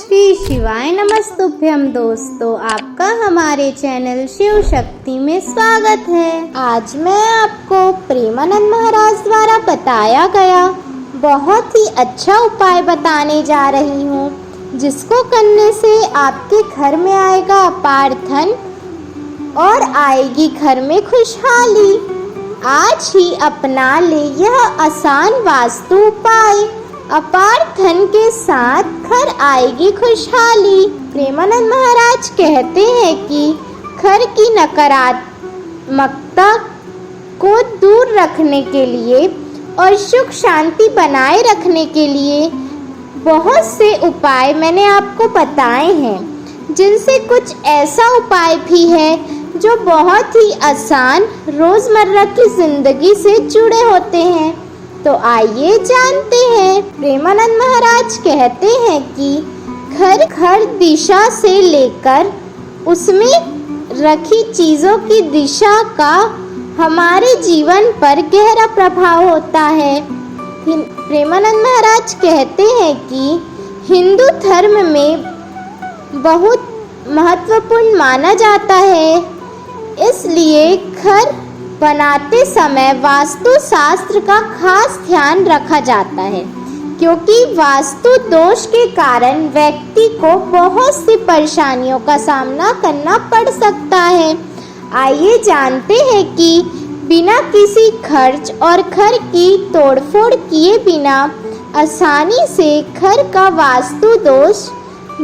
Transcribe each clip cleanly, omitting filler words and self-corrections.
श्री शिवाय नमस्तुभ्यम दोस्तों, आपका हमारे चैनल शिव शक्ति में स्वागत है। आज मैं आपको प्रेमानंद महाराज द्वारा बताया गया बहुत ही अच्छा उपाय बताने जा रही हूँ, जिसको करने से आपके घर में आएगा अपार धन और आएगी घर में खुशहाली। आज ही अपना ले यह आसान वास्तु उपाय, अपार धन के साथ घर आएगी खुशहाली। प्रेमानंद महाराज कहते हैं कि घर की नकारात्मकता को दूर रखने के लिए और सुख शांति बनाए रखने के लिए बहुत से उपाय मैंने आपको बताए हैं, जिनसे कुछ ऐसा उपाय भी है जो बहुत ही आसान रोज़मर्रा की ज़िंदगी से जुड़े होते हैं। तो आइए जानते हैं। प्रेमानंद महाराज कहते हैं कि घर दिशा से लेकर उसमें रखी चीज़ों की दिशा का हमारे जीवन पर गहरा प्रभाव होता है। प्रेमानंद महाराज कहते हैं कि हिंदू धर्म में बहुत महत्वपूर्ण माना जाता है, इसलिए घर बनाते समय वास्तु शास्त्र का खास ध्यान रखा जाता है, क्योंकि वास्तु दोष के कारण व्यक्ति को बहुत सी परेशानियों का सामना करना पड़ सकता है। आइए जानते हैं कि बिना किसी खर्च और घर की तोड़फोड़ किए बिना आसानी से घर का वास्तु दोष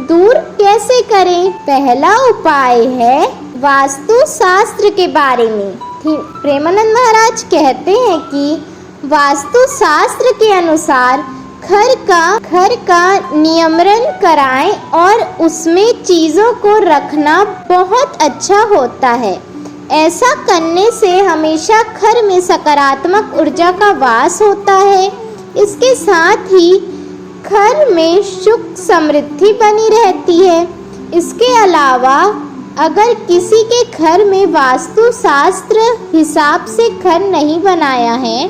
दूर कैसे करें। पहला उपाय है वास्तु शास्त्र के बारे में। प्रेमानंद महाराज कहते हैं कि वास्तु शास्त्र के अनुसार घर का नियमन कराएं और उसमें चीज़ों को रखना बहुत अच्छा होता है। ऐसा करने से हमेशा घर में सकारात्मक ऊर्जा का वास होता है। इसके साथ ही घर में सुख समृद्धि बनी रहती है। इसके अलावा अगर किसी के घर में वास्तु शास्त्र हिसाब से घर नहीं बनाया है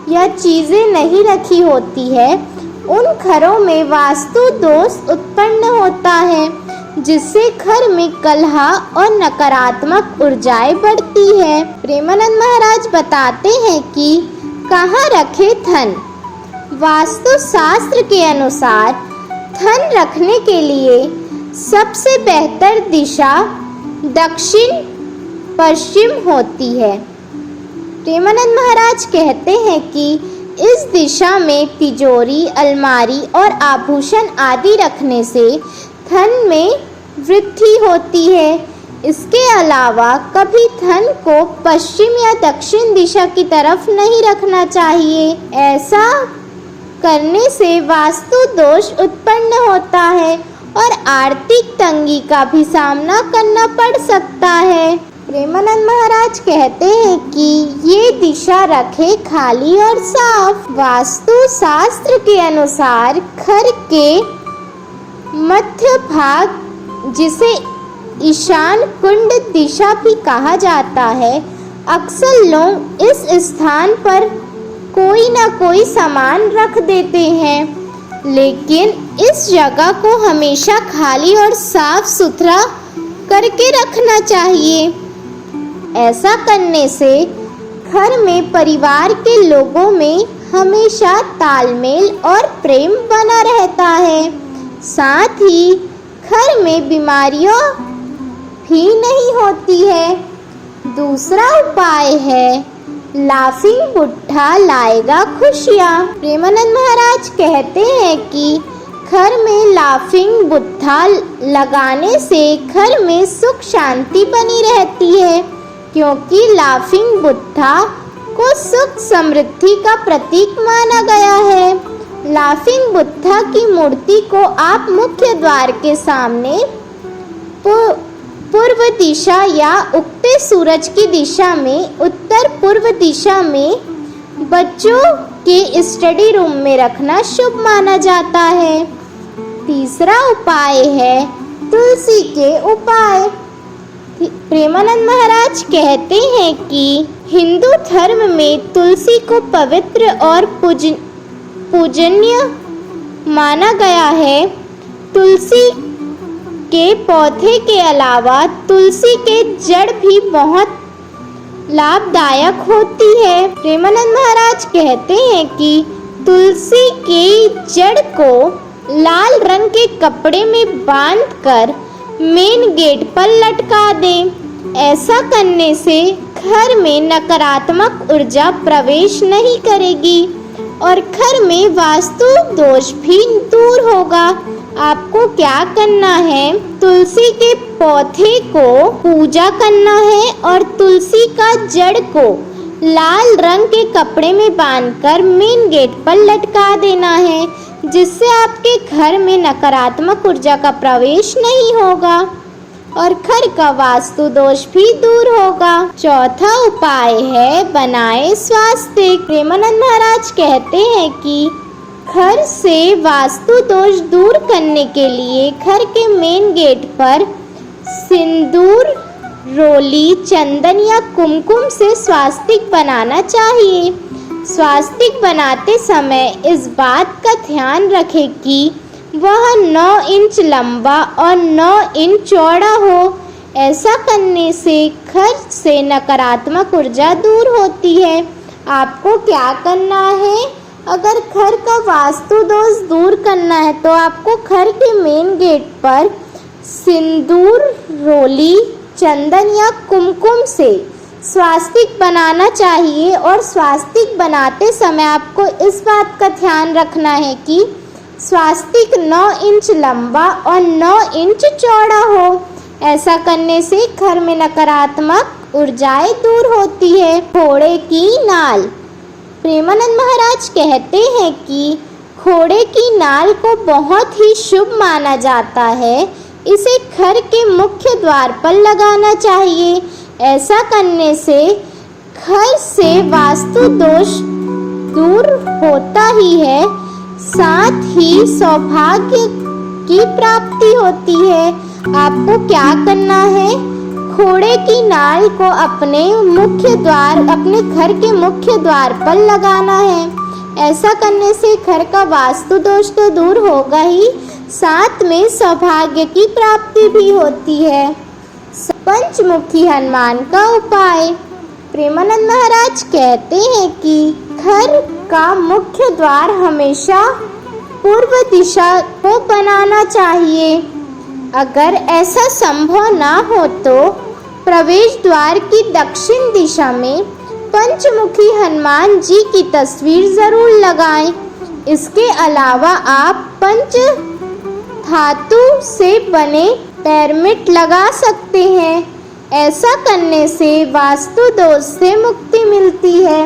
या चीज़ें नहीं रखी होती है, उन घरों में वास्तु दोष उत्पन्न होता है, जिससे घर में कलह और नकारात्मक ऊर्जाएं बढ़ती है। प्रेमानंद महाराज बताते हैं कि कहाँ रखे धन। वास्तु शास्त्र के अनुसार धन रखने के लिए सबसे बेहतर दिशा दक्षिण पश्चिम होती है। प्रेमानंद महाराज कहते हैं कि इस दिशा में तिजोरी, अलमारी और आभूषण आदि रखने से धन में वृद्धि होती है। इसके अलावा कभी धन को पश्चिम या दक्षिण दिशा की तरफ नहीं रखना चाहिए। ऐसा करने से वास्तु दोष उत्पन्न होता है और आर्थिक तंगी का भी सामना करना पड़ सकता है। प्रेमानंद महाराज कहते हैं कि ये दिशा रखे खाली और साफ। वास्तु शास्त्र के अनुसार घर के मध्य भाग, जिसे ईशान कुंड दिशा भी कहा जाता है, अक्सर लोग इस स्थान पर कोई ना कोई सामान रख देते हैं, लेकिन इस जगह को हमेशा खाली और साफ सुथरा करके रखना चाहिए। ऐसा करने से घर में परिवार के लोगों में हमेशा तालमेल और प्रेम बना रहता है। साथ ही घर में बीमारियां भी नहीं होती है। दूसरा उपाय है लाफिंग बुद्धा लाएगा खुशियाँ। प्रेमानंद महाराज कहते हैं कि घर में लाफिंग बुद्धा लगाने से घर में सुख शांति बनी रहती है, क्योंकि लाफिंग बुद्धा को सुख समृद्धि का प्रतीक माना गया है। लाफिंग बुद्धा की मूर्ति को आप मुख्य द्वार के सामने पूर्व दिशा या उगते सूरज की दिशा में उत्तर पूर्व दिशा में बच्चों के स्टडी रूम में रखना शुभ माना जाता है। तीसरा उपाय है तुलसी के उपाय। प्रेमानंद महाराज कहते हैं कि हिंदू धर्म में तुलसी को पवित्र और पूजनीय माना गया है। तुलसी के पौधे के अलावा तुलसी के जड़ भी बहुत लाभदायक होती है। प्रेमानंद महाराज कहते हैं कि तुलसी की जड़ को लाल रंग के कपड़े में बांधकर मेन गेट पर लटका दें। ऐसा करने से घर में नकारात्मक ऊर्जा प्रवेश नहीं करेगी और घर में वास्तु दोष भी दूर होगा। आपको क्या करना है, तुलसी के पौधे को पूजा करना है और तुलसी का जड़ को लाल रंग के कपड़े में बांधकर मेन गेट पर लटका देना है, जिससे आपके घर में नकारात्मक ऊर्जा का प्रवेश नहीं होगा और घर का वास्तु दोष भी दूर होगा। चौथा उपाय है बनाए स्वास्तिक। प्रेमानंद महाराज कहते हैं कि घर से वास्तु दोष दूर करने के लिए घर के मेन गेट पर सिंदूर, रोली, चंदन या कुमकुम से स्वास्तिक बनाना चाहिए। स्वास्तिक बनाते समय इस बात का ध्यान रखें कि वह 9 इंच लंबा और 9 इंच चौड़ा हो। ऐसा करने से घर से नकारात्मक ऊर्जा दूर होती है। आपको क्या करना है, अगर घर का वास्तु दोष दूर करना है तो आपको घर के मेन गेट पर सिंदूर, रोली, चंदन या कुमकुम से स्वास्तिक बनाना चाहिए और स्वास्तिक बनाते समय आपको इस बात का ध्यान रखना है कि स्वास्तिक 9 इंच लंबा और 9 इंच चौड़ा हो। ऐसा करने से घर में नकारात्मक ऊर्जाएं दूर होती है। घोड़े की नाल। प्रेमानंद महाराज कहते हैं कि घोड़े की नाल को बहुत ही शुभ माना जाता है। इसे घर के मुख्य द्वार पर लगाना चाहिए। ऐसा करने से घर से वास्तु दोष दूर होता ही है, साथ ही सौभाग्य की प्राप्ति होती है। आपको क्या करना है, घोड़े की नाल को अपने घर के मुख्य द्वार पर लगाना है। ऐसा करने से घर का वास्तु दोष तो दूर होगा ही, साथ में सौभाग्य की प्राप्ति भी होती है। पंचमुखी हनुमान का उपाय। प्रेमानंद महाराज कहते हैं कि घर का मुख्य द्वार हमेशा पूर्व दिशा को बनाना चाहिए। अगर ऐसा संभव ना हो तो प्रवेश द्वार की दक्षिण दिशा में पंचमुखी हनुमान जी की तस्वीर जरूर लगाएं। इसके अलावा आप पंच धातु से बने पिरामिड लगा सकते हैं। ऐसा करने से वास्तु दोष से मुक्ति मिलती है।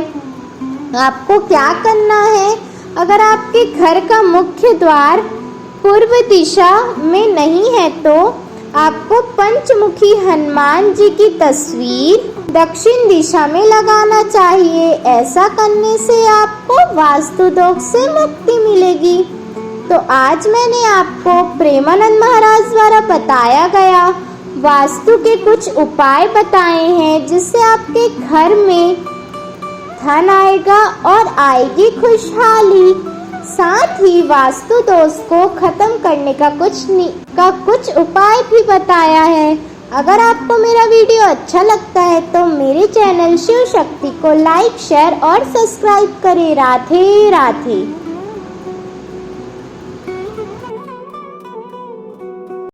आपको क्या करना है, अगर आपके घर का मुख्य द्वार पूर्व दिशा में नहीं है तो आपको पंचमुखी हनुमान जी की तस्वीर दक्षिण दिशा में लगाना चाहिए। ऐसा करने से आपको वास्तु दोष से मुक्ति मिलेगी। तो आज मैंने आपको प्रेमानंद महाराज द्वारा बताया गया वास्तु के कुछ उपाय बताए हैं, जिससे आपके घर में धन आएगा और आएगी खुशहाली। साथ ही वास्तु दोष को खत्म करने का कुछ उपाय भी बताया है। अगर आपको मेरा वीडियो अच्छा लगता है तो मेरे चैनल शिव शक्ति को लाइक, शेयर और सब्सक्राइब करें। राधे राधे।